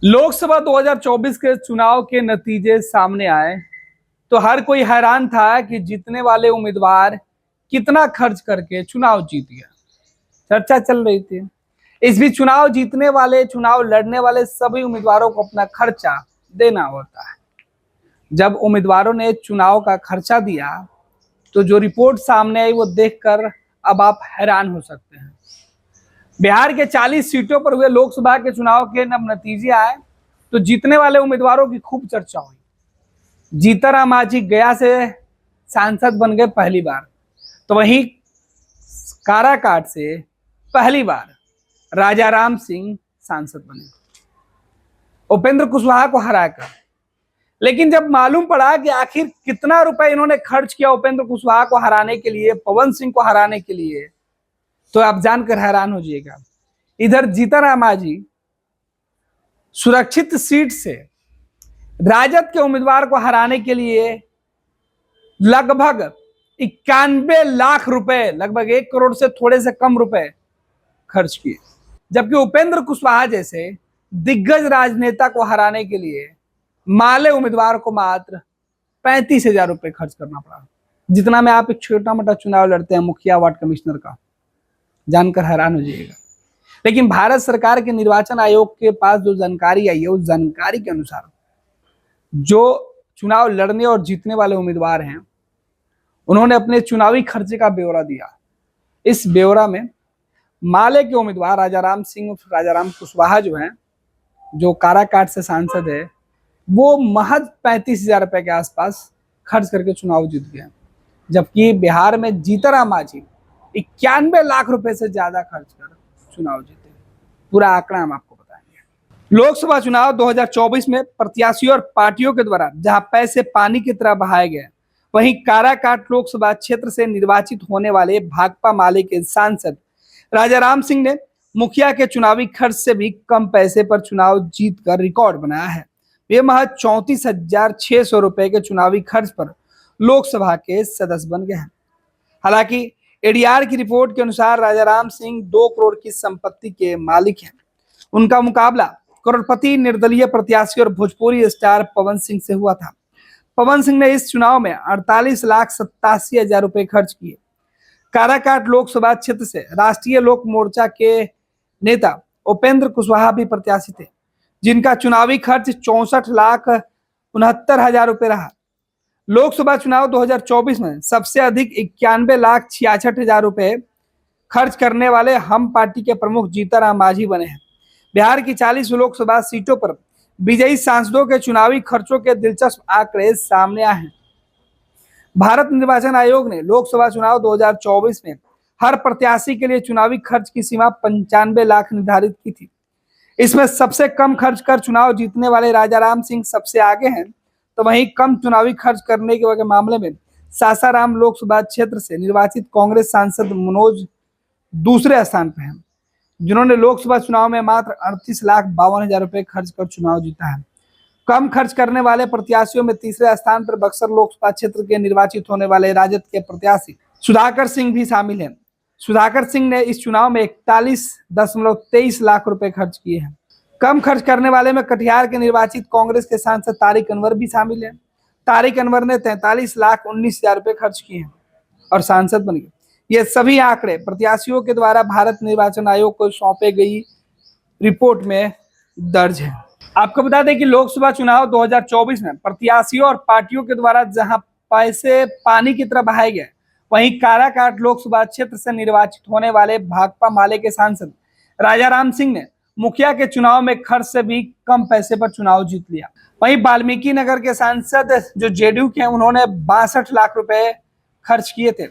लोकसभा 2024 के चुनाव के नतीजे सामने आए तो हर कोई हैरान था कि जीतने वाले उम्मीदवार कितना खर्च करके चुनाव जीत गया। चर्चा चल रही थी। इस बीच चुनाव जीतने वाले, चुनाव लड़ने वाले सभी उम्मीदवारों को अपना खर्चा देना होता है। जब उम्मीदवारों ने चुनाव का खर्चा दिया तो जो रिपोर्ट सामने आई वो देखकर अब आप हैरान हो सकते हैं। बिहार के 40 सीटों पर हुए लोकसभा के चुनाव के जब नतीजे आए तो जीतने वाले उम्मीदवारों की खूब चर्चा हुई। जीतनराम मांझी गया से सांसद बन गए पहली बार, तो वहीं काराकाट से पहली बार राजाराम सिंह सांसद बने उपेंद्र कुशवाहा को हराकर। लेकिन जब मालूम पड़ा कि आखिर कितना रुपए इन्होंने खर्च किया उपेंद्र कुशवाहा को हराने के लिए, पवन सिंह को हराने के लिए, तो आप जानकर हैरान हो जाइएगा। इधर जीतनराम मांझी सुरक्षित सीट से राजद के उम्मीदवार को हराने के लिए लगभग 91 लाख रुपए, लगभग 1 करोड़ से थोड़े से कम रुपए खर्च किए, जबकि उपेंद्र कुशवाहा जैसे दिग्गज राजनेता को हराने के लिए माले उम्मीदवार को मात्र 35,000 रुपए खर्च करना पड़ा, जितना में आप एक छोटा मोटा चुनाव लड़ते हैं मुखिया, वार्ड कमिश्नर का। जानकर हैरान हो जाइएगा। लेकिन भारत सरकार के निर्वाचन आयोग के पास जो जानकारी आई है, उस जानकारी के अनुसार जो चुनाव लड़ने और जीतने वाले उम्मीदवार हैं, उन्होंने अपने चुनावी खर्चे का ब्यौरा दिया। इस ब्यौरा में माले के उम्मीदवार राजाराम सिंह, राजाराम कुशवाहा जो हैं, जो काराकाट से सांसद है, वो महज 35,000 रुपए के आसपास खर्च करके चुनाव जीत गए, जबकि बिहार में जीतनराम मांझी 91 लाख रुपए से ज्यादा खर्च कर चुनाव जीते। पूरा आंकड़ा हम आपको बताएंगे। लोकसभा चुनाव 2024 में प्रत्याशियों और पार्टियों के द्वारा जहां पैसे पानी की तरह बहाए गए, वहीं काराकाट लोकसभा क्षेत्र से निर्वाचित होने वाले भाकपा माले के सांसद राजाराम सिंह ने मुखिया के चुनावी खर्च से भी कम पैसे पर चुनाव जीतकर रिकॉर्ड बनाया है। वे महज 34,600 रुपए के चुनावी खर्च पर लोकसभा के सदस्य बन गए हैं। हालांकि एडीआर की रिपोर्ट के अनुसार राजाराम सिंह 2 करोड़ की संपत्ति के मालिक हैं। उनका मुकाबला करोड़पति निर्दलीय प्रत्याशी और भोजपुरी स्टार पवन सिंह से हुआ था। पवन सिंह ने इस चुनाव में 48,87,000 रुपए खर्च किए। काराकाट लोकसभा क्षेत्र से राष्ट्रीय लोक मोर्चा के नेता उपेंद्र कुशवाहा भी प्रत्याशी थे, जिनका चुनावी खर्च 64,69,000 रुपए रहा। लोकसभा चुनाव 2024 में सबसे अधिक 91,66,000 रुपए खर्च करने वाले हम पार्टी के प्रमुख जीतनराम मांझी बने हैं। बिहार की 40 लोकसभा सीटों पर विजयी सांसदों के चुनावी खर्चों के दिलचस्प आंकड़े सामने आए हैं। भारत निर्वाचन आयोग ने लोकसभा चुनाव 2024 में हर प्रत्याशी के लिए चुनावी खर्च की सीमा 95 लाख निर्धारित की थी। इसमें सबसे कम खर्च कर चुनाव जीतने वाले राजाराम सिंह सबसे आगे हैं, तो वहीं कम चुनावी खर्च करने के मामले में सासाराम लोकसभा क्षेत्र से निर्वाचित कांग्रेस सांसद मनोज दूसरे स्थान पर हैं, जिन्होंने लोकसभा चुनाव में मात्र 38,52,000 रुपए खर्च कर चुनाव जीता है। कम खर्च करने वाले प्रत्याशियों में तीसरे स्थान पर बक्सर लोकसभा क्षेत्र के निर्वाचित होने वाले राजद के प्रत्याशी सुधाकर सिंह भी शामिल हैं। सुधाकर सिंह ने इस चुनाव में 41.23 लाख रुपए खर्च किए हैं। कम खर्च करने वाले में कटिहार के निर्वाचित कांग्रेस के सांसद तारिक अनवर भी शामिल हैं। तारिक अनवर ने 43,19,000 रुपए खर्च किए हैं और सांसद बन गए। ये सभी आंकड़े प्रत्याशियों के द्वारा भारत निर्वाचन आयोग को सौंपे गई रिपोर्ट में दर्ज है। आपको बता दें कि लोकसभा चुनाव 2024 में प्रत्याशियों और पार्टियों के द्वारा जहां पैसे पानी की तरह बहाए गए, वहीं काराकाट लोकसभा क्षेत्र से निर्वाचित होने वाले भाकपा माले के सांसद राजाराम सिंह ने मुखिया के चुनाव में खर्च से भी कम पैसे पर चुनाव जीत लिया। वहीं वाल्मीकि नगर के सांसद जो जेडीयू के हैं, उन्होंने 62 लाख रुपए खर्च किए थे।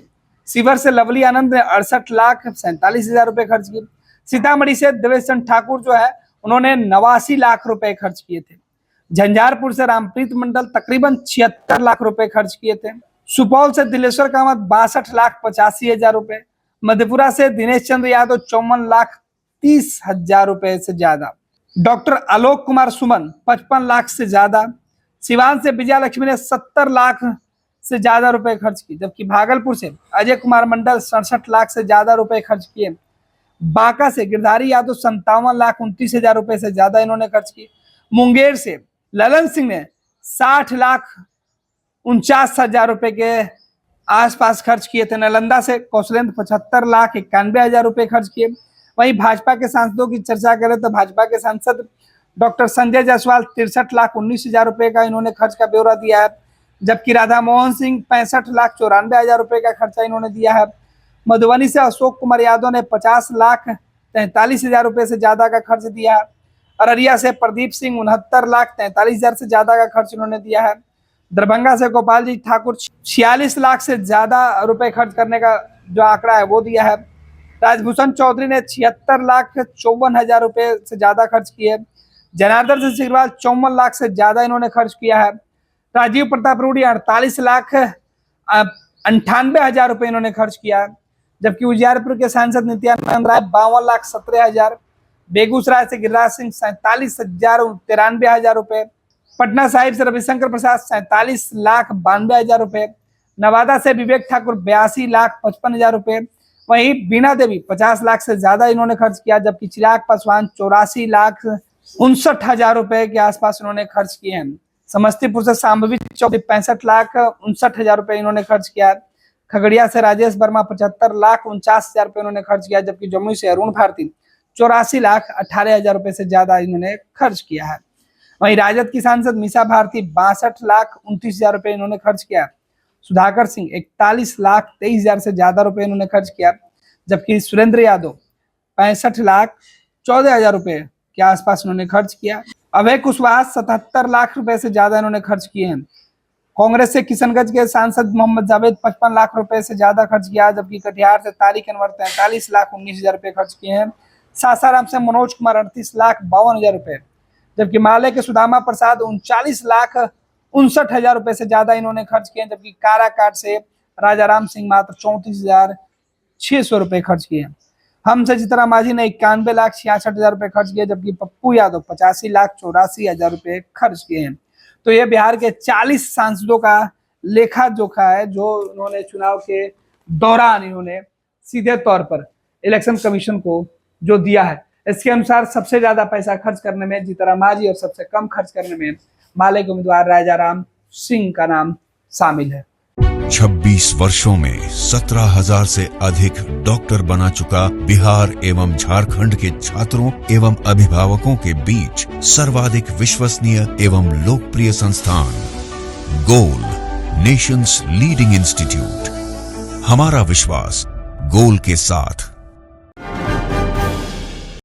शिवहर से लवली आनंद ने 68,47,000 रुपए खर्च किए। सीतामढ़ी से देवेश चंद्र ठाकुर जो है, उन्होंने 89 लाख रुपए खर्च किए थे। झंझारपुर से रामप्रीत मंडल तकरीबन 76 लाख रुपए खर्च किए थे। सुपौल से दिलेश्वर कामत 62,85,000 रुपए। मधेपुरा से दिनेश चंद्र यादव 54,30,000 रुपए से ज्यादा। डॉक्टर आलोक कुमार सुमन 55 लाख से ज्यादा। सिवान से विजया लक्ष्मी ने 70 लाख से ज्यादा रुपए खर्च किए, जबकि भागलपुर से अजय कुमार मंडल 67 लाख से ज्यादा रुपए खर्च किए। बांका से गिरधारी यादव 57,29,000 रुपए से ज्यादा इन्होंने खर्च किए। मुंगेर से ललन सिंह ने 60,49,000 रुपए के आसपास खर्च किए थे। नालंदा से कौशलेंद्र 75,91,000 रुपए खर्च किए। वहीं भाजपा के सांसदों की चर्चा करें तो भाजपा के सांसद डॉक्टर संजय जायसवाल 63,19,000 रुपए का इन्होंने खर्च का ब्यौरा दिया है, जबकि राधा मोहन सिंह 65,94,000 रुपए का खर्चा इन्होंने दिया है। मधुबनी से अशोक कुमार यादव ने 50,43,000 रुपए से ज्यादा का खर्च दिया है। अररिया से प्रदीप सिंह 69,43,000 से ज्यादा का खर्च इन्होंने दिया है। दरभंगा से गोपाल जी ठाकुर 46 लाख से ज्यादा रुपए खर्च करने का जो आंकड़ा है वो दिया है। राजभूषण चौधरी ने 76,54,000 रुपए से ज्यादा खर्च किए। जनार्दन सिंह सिग्रीवाल 54 लाख से ज्यादा इन्होंने खर्च किया है। राजीव प्रताप रूडी 48,98,000 रुपए इन्होंने खर्च किया है। जबकि उजियारपुर के सांसद नित्यानंद राय 52,17,000, बेगूसराय से गिरिराज सिंह 47,93,000 रुपए, पटना साहिब से रविशंकर प्रसाद 47,92,000 रुपए, नवादा से विवेक ठाकुर 82,55,000 रुपए, वहीं बीना देवी 50 लाख से ज्यादा इन्होंने खर्च किया। जबकि चिराग पासवान 84,59,000 रुपए के आसपास इन्होंने खर्च किए हैं। समस्तीपुर से शांभवी चौधरी 65,59,000 रुपए इन्होंने खर्च किया। खगड़िया से राजेश वर्मा 75,49,000 रुपए इन्होंने खर्च किया। जबकि जमुई से अरुण भारती 84,18,000 रुपए से ज्यादा इन्होंने खर्च किया है। वहीं राजद की सांसद मीसा भारती 62,29,000 रुपए इन्होंने खर्च किया। सुधाकर सिंह 41,23,000 से ज्यादा रुपए इन्होंने खर्च किया। जबकि सुरेंद्र यादव 65,14,000 रुपए के आसपास इन्होंने खर्च किया। अभय कुशवाहा 77 लाख रुपए से ज्यादा इन्होंने खर्च किए हैं। कांग्रेस से किशनगंज के सांसद मोहम्मद जावेद 55 लाख रुपए से ज्यादा खर्च किया। जबकि कटिहार से तारिक अनवर 43,19,000 रुपए खर्च किए हैं। सासाराम से मनोज कुमार 38,52,000 रुपए, जबकि माले के सुदामा प्रसाद 39,59,000 रुपए से ज्यादा इन्होंने खर्च किए। जबकि काराकाट से राजाराम सिंह मात्र 34,600 रुपए खर्च किए। हमसे जीतरा मांझी ने 91,66,000 रुपए खर्च किए। जबकि पप्पू यादव 85,84,000 रुपए खर्च किए हैं। तो ये बिहार के 40 सांसदों का लेखा जोखा है जो उन्होंने चुनाव के दौरान इन्होंने सीधे तौर पर इलेक्शन कमीशन को जो दिया है। इसके अनुसार सबसे ज्यादा पैसा खर्च करने में जीतराम मांझी और सबसे कम खर्च करने में माले के उम्मीदवार राजाराम सिंह का नाम शामिल है। 26 वर्षों में 17,000 से अधिक डॉक्टर बना चुका बिहार एवं झारखंड के छात्रों एवं अभिभावकों के बीच सर्वाधिक विश्वसनीय एवं लोकप्रिय संस्थान गोल, नेशंस लीडिंग इंस्टीट्यूट। हमारा विश्वास गोल के साथ।